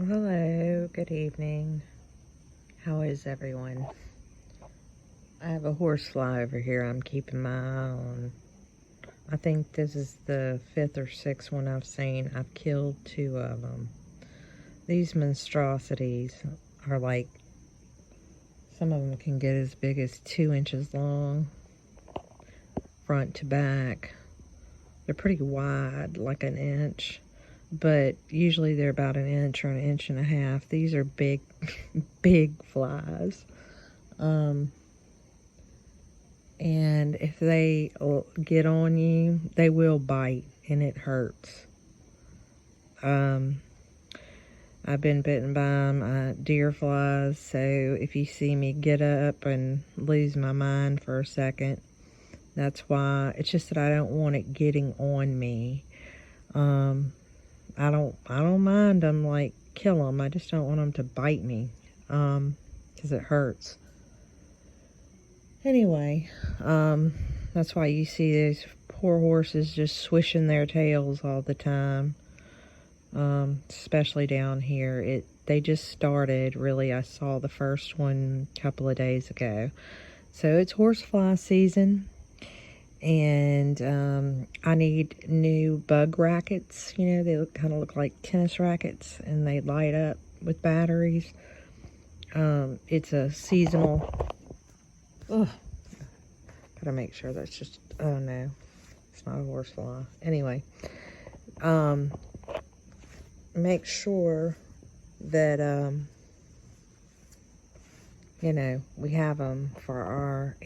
Hello, good evening. How is everyone? I have a horsefly over here I'm keeping my eye on. I think this is the 5th or 6th one I've seen. I've killed 2 of them. These monstrosities are like, some of them can get as big as 2 inches long, front to back. They're pretty wide, like an inch, but usually they're about an inch or an inch and a half. These are big, big flies. And if they get on you, they will bite, and it hurts. I've been bitten by deer flies, so if you see me get up and lose my mind for a second, that's why. It's just that I don't want it getting on me. I don't mind them, like, kill them. I just don't want them to bite me, because it hurts. Anyway, that's why you see these poor horses just swishing their tails all the time, especially down here. They just started, really. I saw the first one a couple of days ago. So it's horsefly season, and I need new bug rackets. You know, they kind of look like tennis rackets, and they light up with batteries. It's a seasonal... Ugh. Gotta make sure that's just... Oh, no. It's not a horsefly. Anyway. Make sure that, you know, we have them for our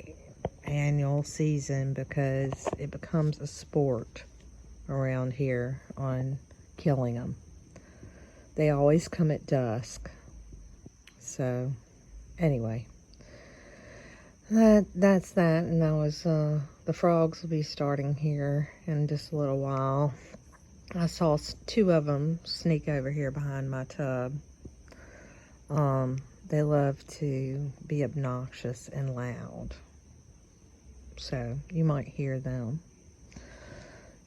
annual season, because it becomes a sport around here on killing them. They always come at dusk. So, anyway. That's that, and that was, the frogs will be starting here in just a little while. I saw 2 of them sneak over here behind my tub. They love to be obnoxious and loud, so you might hear them.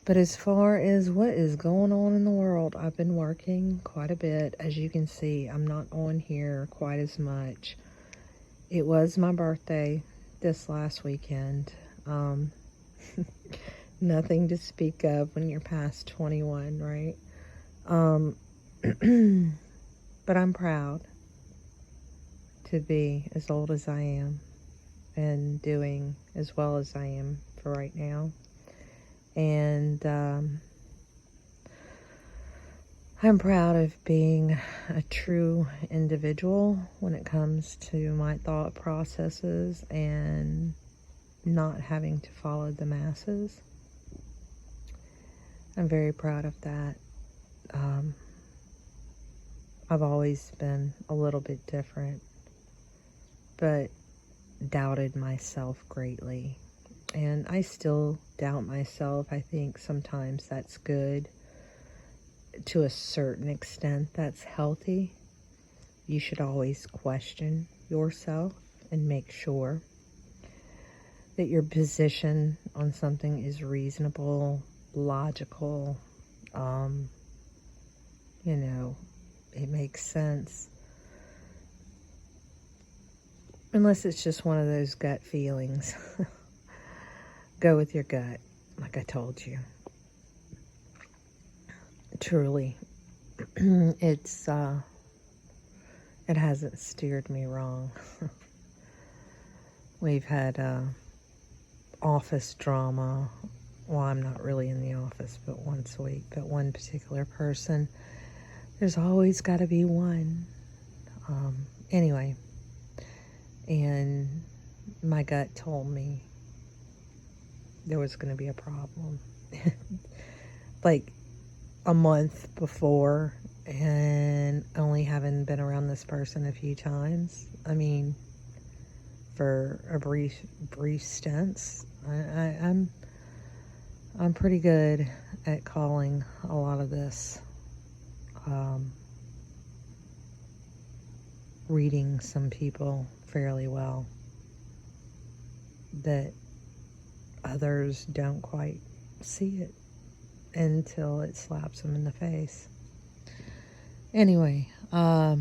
But as far as what is going on in the world, I've been working quite a bit. As you can see, I'm not on here quite as much. It was my birthday this last weekend. Nothing to speak of when you're past 21, right? But I'm proud to be as old as I am and doing as well as I am for right now. And I'm proud of being a true individual when it comes to my thought processes and not having to follow the masses. I'm very proud of that. I've always been a little bit different, but doubted myself greatly. And I still doubt myself. I think sometimes that's good. To a certain extent, that's healthy. You should always question yourself and make sure that your position on something is reasonable, logical, you know, it makes sense. Unless it's just one of those gut feelings. Go with your gut, like I told you. Truly, it hasn't steered me wrong. We've had office drama. Well, I'm not really in the office but once a week, but one particular person. There's always got to be one. Anyway, and my gut told me there was going to be a problem. Like a month before, and only having been around this person a few times. I mean, for a brief stints. I'm pretty good at calling a lot of this. Reading some people fairly well, that others don't quite see it until it slaps them in the face. Anyway, But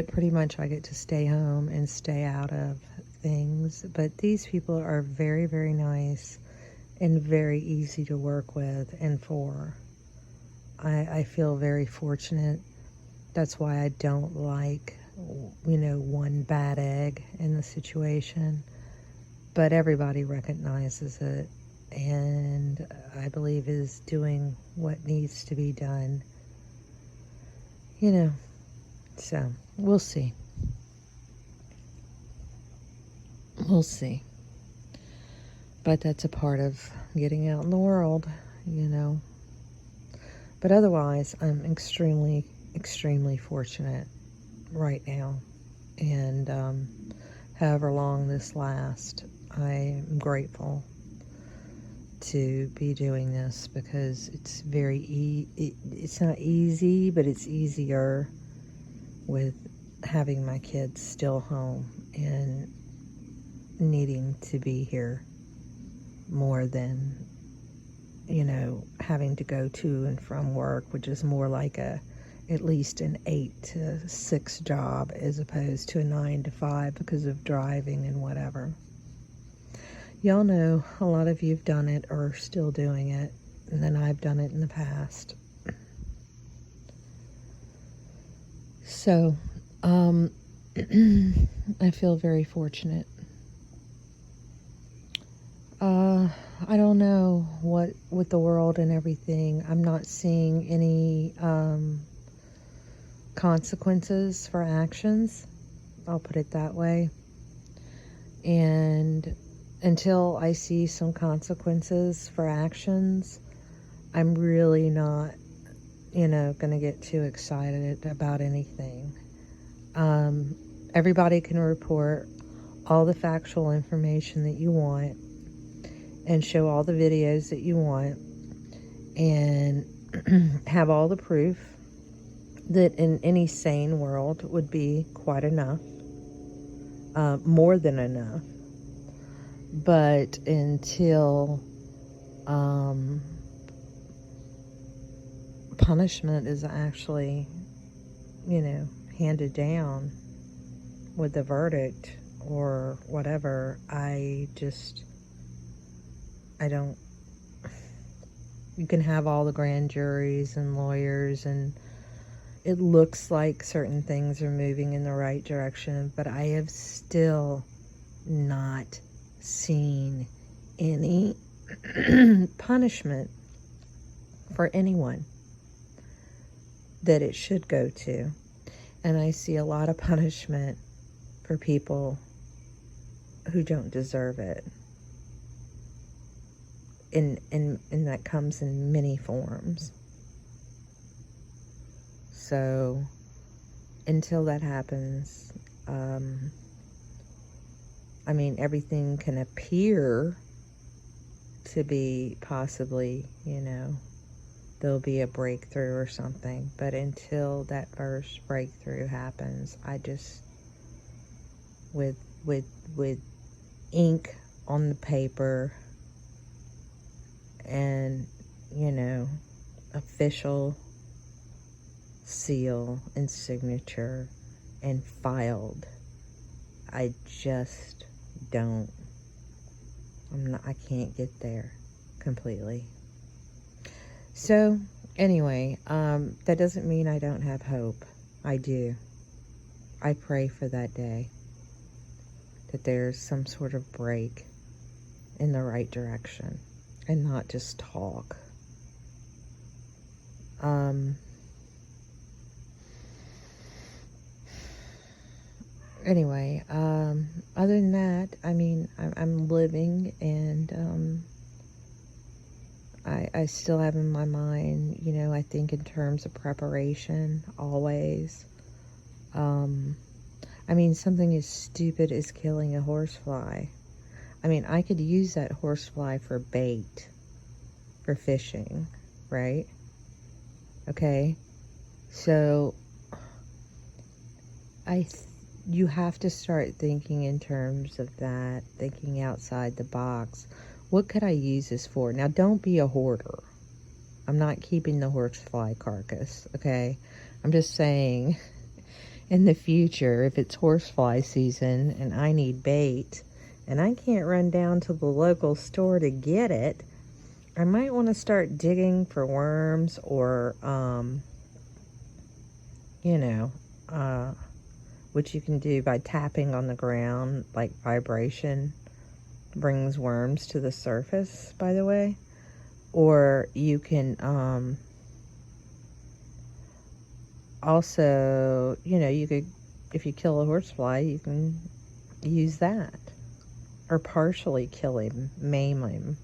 pretty much I get to stay home and stay out of things. But these people are very, very nice and very easy to work with and for. I feel very fortunate. That's why I don't like, one bad egg in the situation. But everybody recognizes it and I believe is doing what needs to be done. So we'll see. We'll see. But that's a part of getting out in the world, But otherwise, I'm extremely, extremely fortunate right now. And however long this lasts, I'm grateful to be doing this because it's it's not easy, but it's easier with having my kids still home and needing to be here more than, having to go to and from work, which is more like at least an 8 to 6 job as opposed to a 9 to 5 because of driving and whatever. Y'all know a lot of you have done it or are still doing it, and then I've done it in the past. So, I feel very fortunate. I don't know what with the world and everything. I'm not seeing any consequences for actions. I'll put it that way. And until I see some consequences for actions, I'm really not, going to get too excited about anything. Everybody can report all the factual information that you want and show all the videos that you want and have all the proof that in any sane world would be quite enough, more than enough. But until punishment is actually, handed down with the verdict or whatever, you can have all the grand juries and lawyers and it looks like certain things are moving in the right direction, but I have still not seen any punishment for anyone that it should go to. And I see a lot of punishment for people who don't deserve it. And that comes in many forms. So until that happens, everything can appear to be possibly, there'll be a breakthrough or something. But until that first breakthrough happens, I just, with ink on the paper and, official seal and signature and filed, I just don't. I can't get there completely. So anyway, that doesn't mean I don't have hope. I do. I pray for that day, that there's some sort of break in the right direction and not just talk. Anyway, other than that, I'm living, and I still have in my mind, I think in terms of preparation, always. Something as stupid as killing a horsefly. I could use that horsefly for bait, for fishing, right? Okay, so you have to start thinking in terms of that, thinking outside the box. What could I use this for? Now, don't be a hoarder, I'm not keeping the horsefly carcass, okay? I'm just saying, in the future, if it's horsefly season and I need bait and I can't run down to the local store to get it, I might want to start digging for worms or, you know, which you can do by tapping on the ground, like vibration brings worms to the surface, by the way. Or you can also, you know, you could, if you kill a horsefly, you can use that. Or partially kill him, maim him,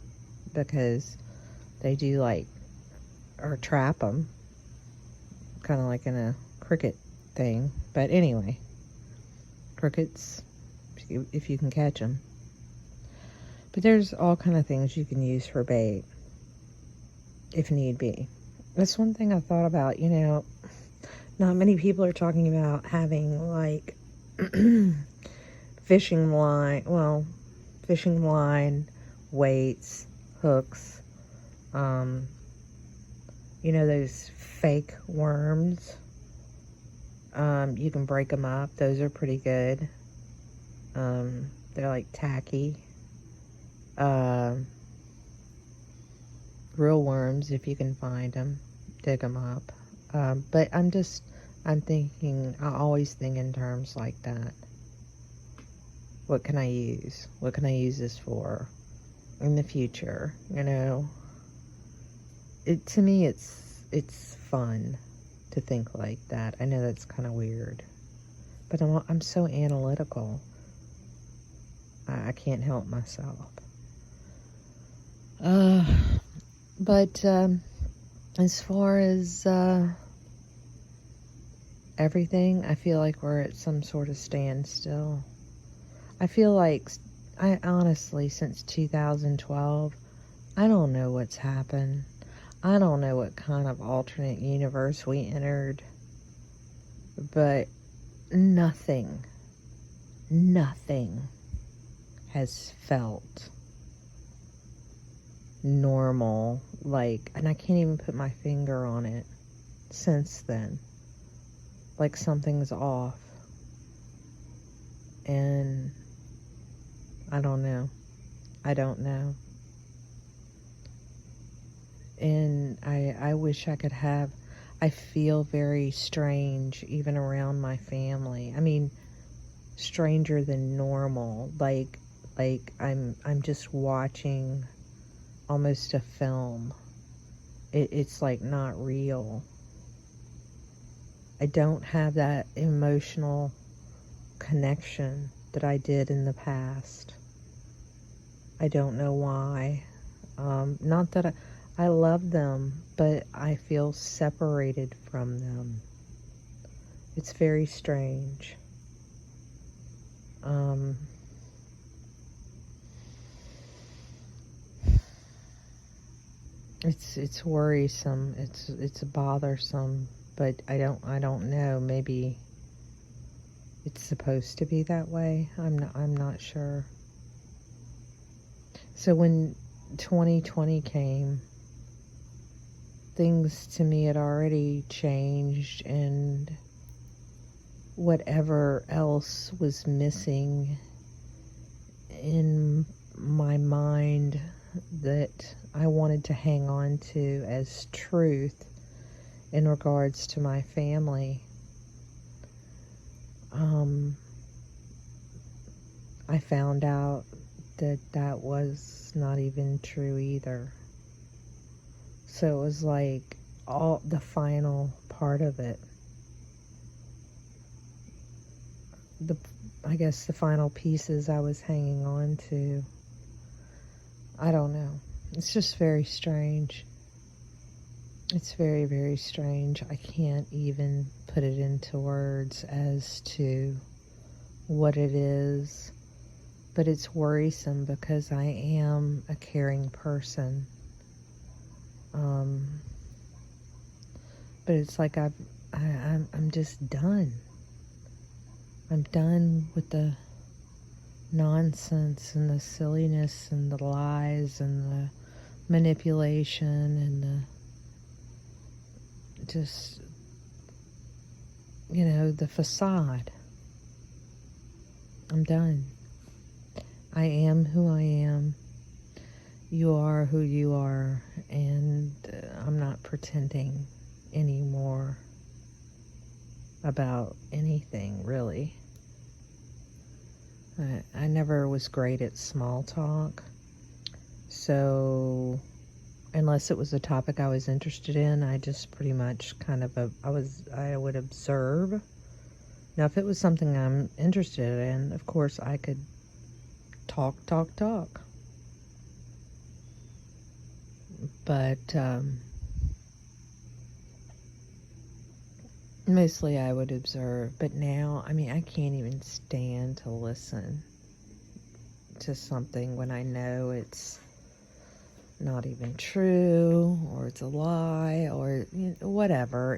because they do like, or trap them, kind of like in a cricket thing. But anyway, crickets, if you can catch them. But there's all kind of things you can use for bait, if need be. That's one thing I thought about, you know, not many people are talking about having like fishing line, weights, hooks, you know, those fake worms. You can break them up. Those are pretty good. They're like tacky. Real worms, if you can find them, dig them up. But I always think in terms like that. What can I use? What can I use this for in the future? You know, to me, it's fun to think like that. I know that's kind of weird, but I'm so analytical. I can't help myself. But as far as everything, I feel like we're at some sort of standstill. I feel like, I honestly, since 2012, I don't know what's happened. I don't know what kind of alternate universe we entered, but nothing has felt normal, like, and I can't even put my finger on it since then. Like something's off. And I don't know. And I wish I could have, I feel very strange even around my family. I mean, stranger than normal. Like I'm just watching almost a film. It's like not real. I don't have that emotional connection that I did in the past. I don't know why. Not that I love them, but I feel separated from them. It's very strange. It's worrisome. It's bothersome, but I don't know. Maybe it's supposed to be that way. I'm not sure. So when 2020 came, things to me had already changed, and whatever else was missing in my mind that I wanted to hang on to as truth in regards to my family, I found out that was not even true either. So it was like all the final part of it. I guess the final pieces I was hanging on to. I don't know. It's just very strange. It's very, very strange. I can't even put it into words as to what it is. But it's worrisome because I am a caring person. But it's like I'm just done. I'm done with the nonsense and the silliness and the lies and the manipulation and the just, the facade. I'm done. I am who I am. You are who you are. And I'm not pretending anymore about anything, really. I never was great at small talk. So, unless it was a topic I was interested in, I just pretty much I would observe. Now, if it was something I'm interested in, of course, I could talk. But, mostly I would observe. But now, I can't even stand to listen to something when I know it's not even true, or it's a lie, or whatever.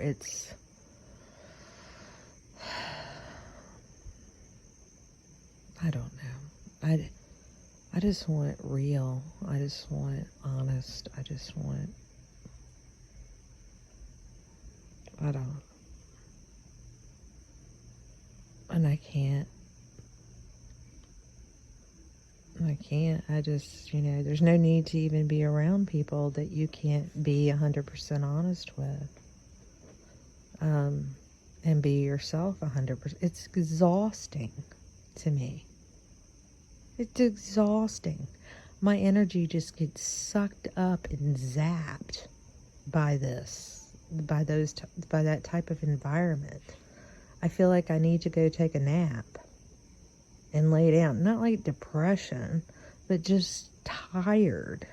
I don't know. I just want real. I just want honest. I don't. And I can't. I just, there's no need to even be around people that you can't be 100% honest with. And be yourself 100%. It's exhausting to me. It's exhausting. My energy just gets sucked up and zapped by that type of environment. I feel like I need to go take a nap and lay down. Not like depression, but just tired.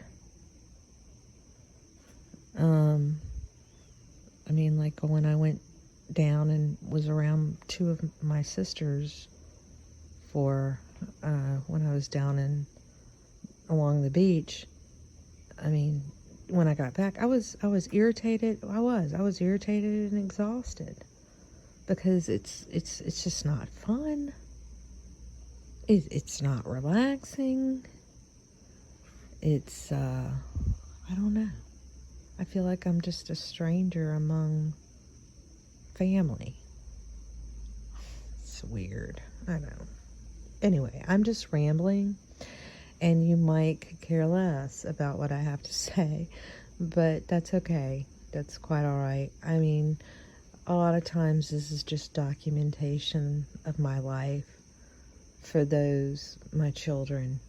Like when I went down and was around two of my sisters for when I was down along the beach. When I got back, I was irritated. I was irritated and exhausted because it's just not fun. It's not relaxing. It's I don't know. I feel like I'm just a stranger among family. It's weird. I know. Anyway, I'm just rambling, and you might could care less about what I have to say, but that's okay. That's quite all right. A lot of times this is just documentation of my life for my children,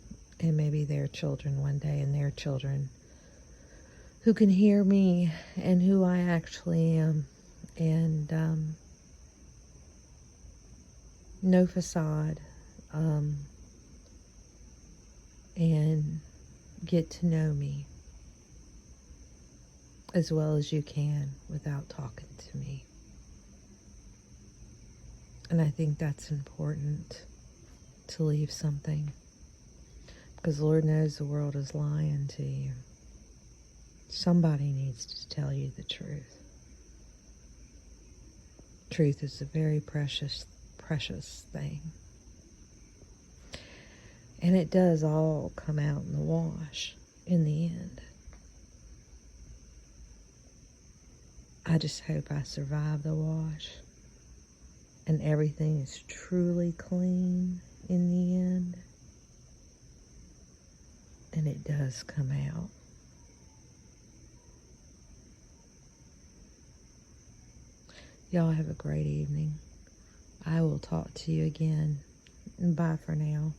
and maybe their children one day, and their children, who can hear me and who I actually am. And no facade. And get to know me as well as you can without talking to me. And I think that's important, to leave something, because Lord knows the world is lying to you. Somebody needs to tell you the truth. Truth is a very precious thing. And it does all come out in the wash in the end. I just hope I survive the wash and everything is truly clean in the end. And it does come out. Y'all have a great evening. I will talk to you again. Bye for now.